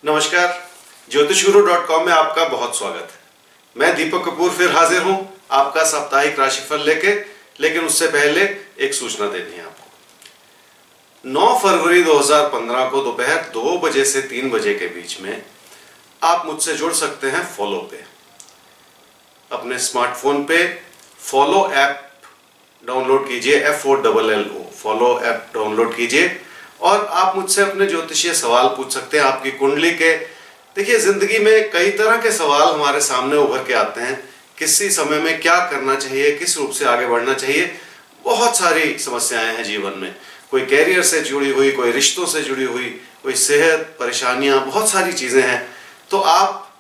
नमस्कार, ज्योतिषगुरु.com में आपका बहुत स्वागत है। मैं दीपक कपूर फिर हाजिर हूं आपका साप्ताहिक राशिफल लेके। लेकिन उससे पहले एक सूचना देनी है आपको। 9 फरवरी 2015 को दोपहर 2 बजे से 3 बजे के बीच में आप मुझसे जुड़ सकते हैं फॉलो पे। अपने स्मार्टफोन पे फॉलो ऐप डाउनलोड कीजिए, FOLLO फॉलो ऐप डाउनलोड कीजिए और आप मुझसे अपने ज्योतिषीय सवाल पूछ सकते हैं आपकी कुंडली के। देखिए, जिंदगी में कई तरह के सवाल हमारे सामने उभर के आते हैं। किसी समय में क्या करना चाहिए, किस रूप से आगे बढ़ना चाहिए। बहुत सारी समस्याएं हैं जीवन में, कोई कैरियर से जुड़ी हुई, कोई रिश्तों से जुड़ी हुई, कोई सेहत परेशानियां, बहुत सारी चीजें हैं। तो आप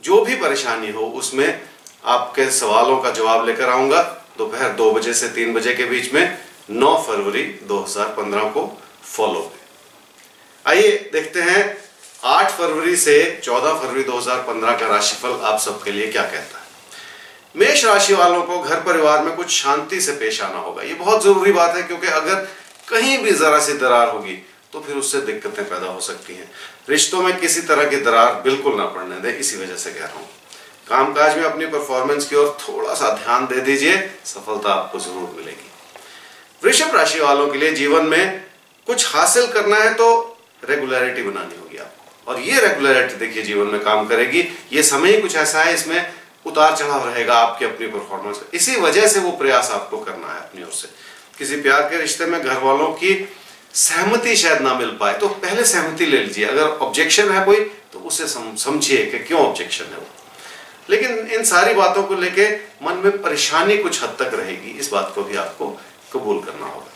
जो भी परेशानी हो उसमें आपके सवालों का जवाब लेकर आऊंगा दोपहर 2 बजे से 3 बजे के बीच में 9 फरवरी 2015 को फॉलो पे। आइए देखते हैं 8 फरवरी से 14 फरवरी 2015 का राशिफल आप सबके लिए क्या कहता है। मेष राशि वालों को घर परिवार में कुछ शांति से पेश आना होगा। ये बहुत जरूरी बात है, क्योंकि अगर कहीं भी जरा सी दरार होगी तो फिर उससे दिक्कतें पैदा हो सकती हैं। रिश्तों में किसी तरह की दरार बिल्कुल ना पड़ने दें, इसी वजह से कह रहा हूं। कामकाज में अपनी परफॉर्मेंस की ओर थोड़ा सा ध्यान दे दीजिए, सफलता आपको जरूर मिलेगी। वृषभ राशि वालों के लिए जीवन में कुछ हासिल करना है तो रेगुलरिटी बनानी होगी आपको, और ये रेगुलरिटी देखिए जीवन में काम करेगी। ये समय ही कुछ ऐसा है, इसमें उतार चढ़ाव रहेगा आपकी अपनी परफॉर्मेंस में। इसी वजह से वो प्रयास आपको करना है अपनी ओर से। किसी प्यार के रिश्ते में घर वालों की सहमति शायद ना मिल पाए तो पहले सहमति ले लीजिए। अगर ऑब्जेक्शन है कोई तो उसे समझिए कि क्यों ऑब्जेक्शन है वो। लेकिन इन सारी बातों को लेके मन में परेशानी कुछ हद तक रहेगी, इस बात को भी आपको कबूल करना होगा।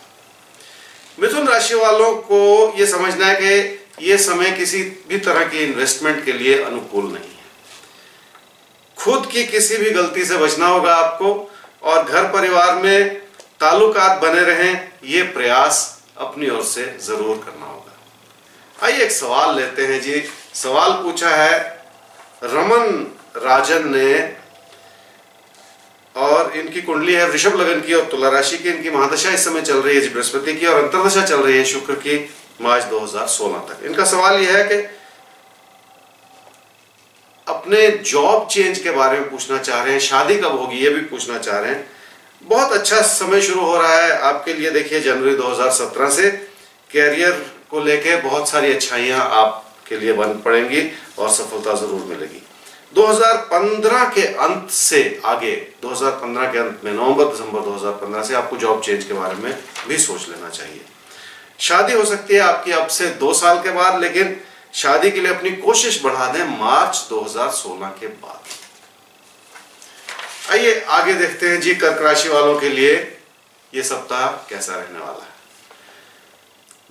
मिथुन राशि वालों को यह समझना है कि यह समय किसी भी तरह की इन्वेस्टमेंट के लिए अनुकूल नहीं है। खुद की किसी भी गलती से बचना होगा आपको, और घर परिवार में ताल्लुकात बने रहें, ये प्रयास अपनी ओर से जरूर करना होगा। आइए एक सवाल लेते हैं जी। सवाल पूछा है रमन राजन ने, और इनकी कुंडली है वृषभ लगन की और तुला राशि की। इनकी महादशा इस समय चल रही है जी बृहस्पति की, और अंतर्दशा चल रही है शुक्र की मार्च 2016 तक। इनका सवाल यह है कि अपने जॉब चेंज के बारे में पूछना चाह रहे हैं, शादी कब होगी ये भी पूछना चाह रहे हैं। बहुत अच्छा समय शुरू हो रहा है आपके लिए। देखिए, जनवरी 2017 से कैरियर को लेके बहुत सारी अच्छाइयां आपके लिए बन पड़ेंगी और सफलता जरूर मिलेगी। 2015 के अंत से आगे, 2015 के अंत में नवंबर दिसंबर 2015 से आपको जॉब चेंज के बारे में भी सोच लेना चाहिए। शादी हो सकती है आपकी अब से 2 साल के बाद, लेकिन शादी के लिए अपनी कोशिश बढ़ा दें मार्च 2016 के बाद। आइए आगे देखते हैं जी कर्क राशि वालों के लिए यह सप्ताह कैसा रहने वाला है।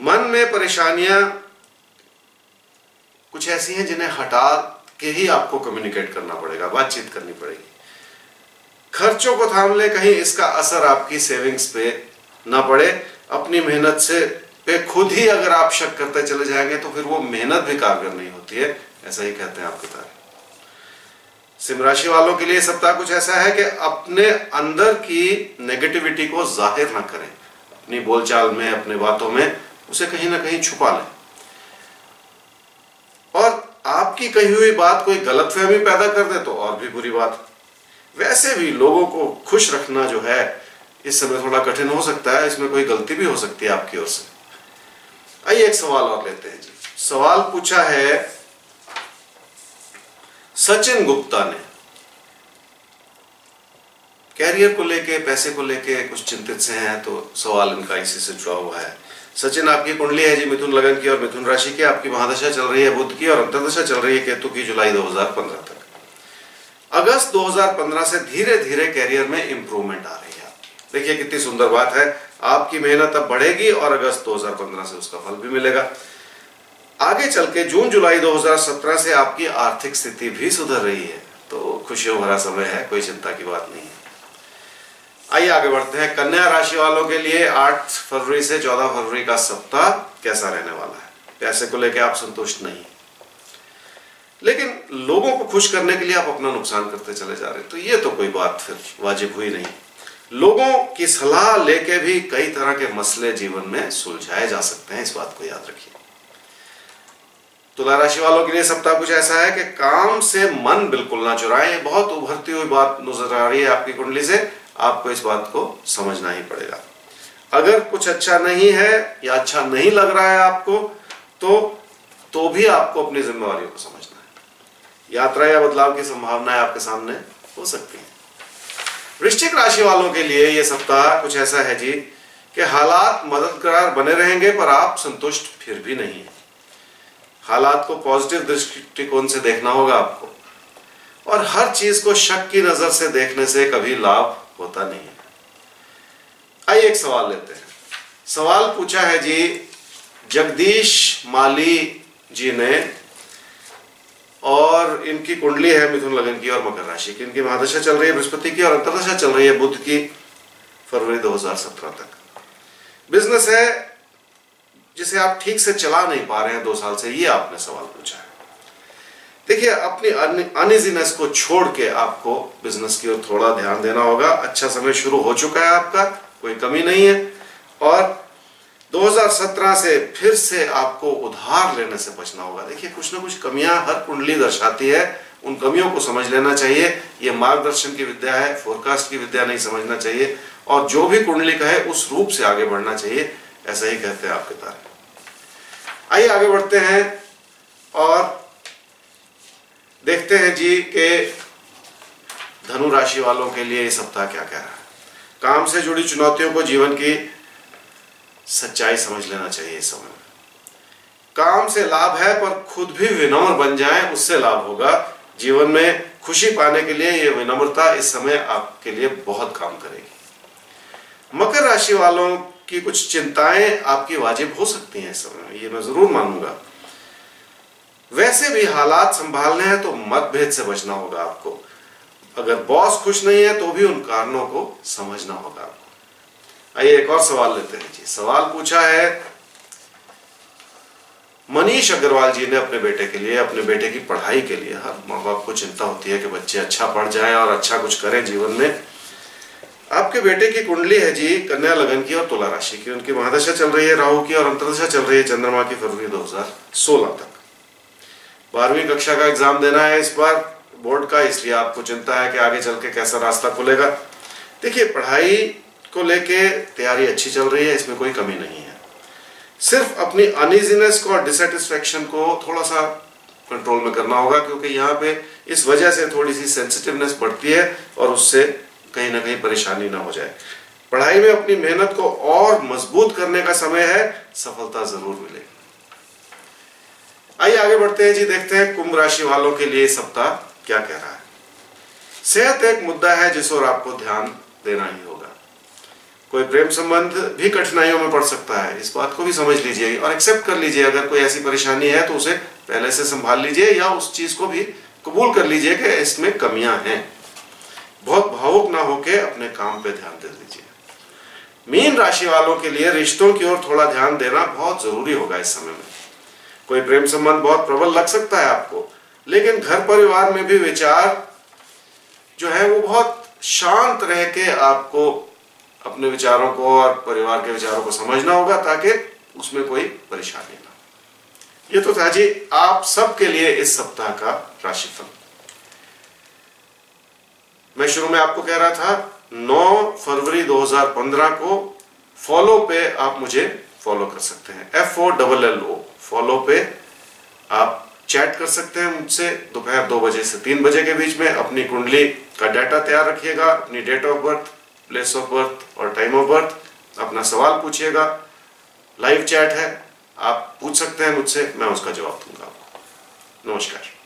मन में परेशानियां कुछ ऐसी हैं जिन्हें हटा के ही आपको कम्युनिकेट करना पड़ेगा, बातचीत करनी पड़ेगी। खर्चों को थाम ले, कहीं इसका असर आपकी सेविंग्स पे ना पड़े। अपनी मेहनत से पे खुद ही अगर आप शक करते चले जाएंगे तो फिर वो मेहनत भी कारगर नहीं होती है, ऐसा ही कहते हैं आपके तारे। सिंह राशि वालों के लिए सप्ताह कुछ ऐसा है कि अपने अंदर की नेगेटिविटी को जाहिर ना करें। अपनी बोलचाल में, अपने बातों में उसे कहीं ना कहीं छुपा लें, और आपकी कही हुई बात कोई गलतफहमी पैदा कर दे तो और भी बुरी बात। वैसे भी लोगों को खुश रखना जो है इस समय थोड़ा कठिन हो सकता है, इसमें कोई गलती भी हो सकती है आपकी ओर से। आइए एक सवाल और लेते हैं जी। सवाल पूछा है सचिन गुप्ता ने। कैरियर को लेके, पैसे को लेके कुछ चिंतित से हैं, तो सवाल इनका इसी से जुड़ा हुआ है। सचिन, आपकी कुंडली है जी मिथुन लगन की और मिथुन राशि की। आपकी महादशा चल रही है बुध की, और अंतर्दशा चल रही है केतु की जुलाई 2015 तक। अगस्त 2015 से धीरे धीरे कैरियर में इंप्रूवमेंट आ रही है आपकी। देखिए कितनी सुंदर बात है, आपकी मेहनत अब बढ़ेगी और अगस्त 2015 से उसका फल भी मिलेगा। आगे चल के जून जुलाई 2017 से आपकी आर्थिक स्थिति भी सुधर रही है, तो खुशियों भरा समय है, कोई चिंता की बात नहीं है। आइए आगे बढ़ते हैं। कन्या राशि वालों के लिए 8 फरवरी से 14 फरवरी का सप्ताह कैसा रहने वाला है। पैसे को लेकर आप संतुष्ट नहीं, लेकिन लोगों को खुश करने के लिए आप अपना नुकसान करते चले जा रहे हैं, तो ये तो कोई बात फिर वाजिब हुई नहीं। लोगों की सलाह लेके भी कई तरह के मसले जीवन में सुलझाए जा सकते हैं, इस बात को याद रखिए। तुला राशि वालों के लिए सप्ताह कुछ ऐसा है कि काम से मन बिल्कुल ना चुराएं। बहुत उभरती हुई बात नजर आ रही है आपकी कुंडली से, आपको इस बात को समझना ही पड़ेगा। अगर कुछ अच्छा नहीं है या अच्छा नहीं लग रहा है आपको, तो भी आपको अपनी जिम्मेवारियों को समझना है। यात्रा या बदलाव की संभावनाएं आपके सामने हो सकती हैं। वृश्चिक राशि वालों के लिए यह सप्ताह कुछ ऐसा है जी कि हालात मददगार बने रहेंगे, पर आप संतुष्ट फिर भी नहीं है। हालात को पॉजिटिव दृष्टिकोण से देखना होगा आपको, और हर चीज को शक की नजर से देखने से कभी लाभ होता नहीं है। आइए एक सवाल लेते हैं। सवाल पूछा है जी जगदीश माली जी ने, और इनकी कुंडली है मिथुन लगन की और मकर राशि की। इनकी महादशा चल रही है बृहस्पति की और अंतर्दशा चल रही है बुध की फरवरी 2017 तक। बिजनेस है जिसे आप ठीक से चला नहीं पा रहे हैं 2 साल से, ये आपने सवाल पूछा है। देखिए, अपनी अनइजीनेस को छोड़ के आपको बिजनेस की ओर थोड़ा ध्यान देना होगा। अच्छा समय शुरू हो चुका है आपका, कोई कमी नहीं है, और 2017 से फिर से आपको उधार लेने से बचना होगा। देखिए, कुछ ना कुछ कमियां हर कुंडली दर्शाती है, उन कमियों को समझ लेना चाहिए। ये मार्गदर्शन की विद्या है, फोरकास्ट की विद्या नहीं समझना चाहिए, और जो भी कुंडली कहे उस रूप से आगे बढ़ना चाहिए, ऐसा ही कहते हैं आपके तारे। आइए आगे बढ़ते हैं और देखते हैं जी कि धनु राशि वालों के लिए ये सप्ताह क्या कह रहा है। काम से जुड़ी चुनौतियों को जीवन की सच्चाई समझ लेना चाहिए इस समय में। काम से लाभ है, पर खुद भी विनम्र बन जाएं, उससे लाभ होगा। जीवन में खुशी पाने के लिए ये विनम्रता इस समय आपके लिए बहुत काम करेगी। मकर राशि वालों की कुछ चिंताएं आपकी वाजिब हो सकती हैं इस समय में, ये मैं जरूर मानूंगा। वैसे भी हालात संभालने हैं तो मतभेद से बचना होगा आपको। अगर बॉस खुश नहीं है तो भी उन कारणों को समझना होगा आपको। आइए एक और सवाल लेते हैं जी। सवाल पूछा है मनीष अग्रवाल जी ने अपने बेटे के लिए, अपने बेटे की पढ़ाई के लिए। हर माँ बाप को चिंता होती है कि बच्चे अच्छा पढ़ जाएं और अच्छा कुछ करें जीवन में। आपके बेटे की कुंडली है जी कन्या लगन की और तुला राशि की। उनकी महादशा चल रही है राहु की और अंतर्दशा चल रही है चंद्रमा की फरवरी 2016 तक। 12वीं कक्षा का एग्जाम देना है इस बार बोर्ड का, इसलिए आपको चिंता है कि आगे चल के कैसा रास्ता खुलेगा। देखिए, पढ़ाई को लेके तैयारी अच्छी चल रही है, इसमें कोई कमी नहीं है। सिर्फ अपनी अनइजीनेस को और डिसैटिस्फैक्शन को थोड़ा सा कंट्रोल में करना होगा, क्योंकि यहाँ पे इस वजह से थोड़ी सी सेंसिटिवनेस बढ़ती है और उससे कहीं ना कहीं परेशानी ना हो जाए। पढ़ाई में अपनी मेहनत को और मजबूत करने का समय है, सफलता जरूर मिलेगी। आइए आगे बढ़ते हैं जी, देखते हैं कुंभ राशि वालों के लिए सप्ताह क्या कह रहा है। सेहत एक मुद्दा है जिस ओर आपको ध्यान देना ही होगा। कोई प्रेम संबंध भी कठिनाइयों में पड़ सकता है, इस बात को भी समझ लीजिए और एक्सेप्ट कर लीजिए। अगर कोई ऐसी परेशानी है तो उसे पहले से संभाल लीजिए, या उस चीज को भी कबूल कर लीजिए कि इसमें कमियां हैं। बहुत भावुक ना होके अपने काम पे ध्यान दे दीजिए। मीन राशि वालों के लिए रिश्तों की ओर थोड़ा ध्यान देना बहुत जरूरी होगा इस समय में। कोई प्रेम संबंध बहुत प्रबल लग सकता है आपको, लेकिन घर परिवार में भी विचार जो है वो बहुत शांत रह के आपको अपने विचारों को और परिवार के विचारों को समझना होगा, ताकि उसमें कोई परेशानी ना हो। ये तो था जी आप सबके लिए इस सप्ताह का राशिफल। मैं शुरू में आपको कह रहा था 9 फरवरी 2015 को फॉलो पे आप मुझे फॉलो कर सकते हैं, FOLLO फॉलो पे आप चैट कर सकते हैं मुझसे दोपहर 2 बजे से 3 बजे के बीच में। अपनी कुंडली का डाटा तैयार रखिएगा, अपनी date of birth, place of birth और टाइम ऑफ बर्थ। अपना सवाल पूछिएगा, लाइव चैट है, आप पूछ सकते हैं मुझसे, मैं उसका जवाब दूंगा आपको। नमस्कार।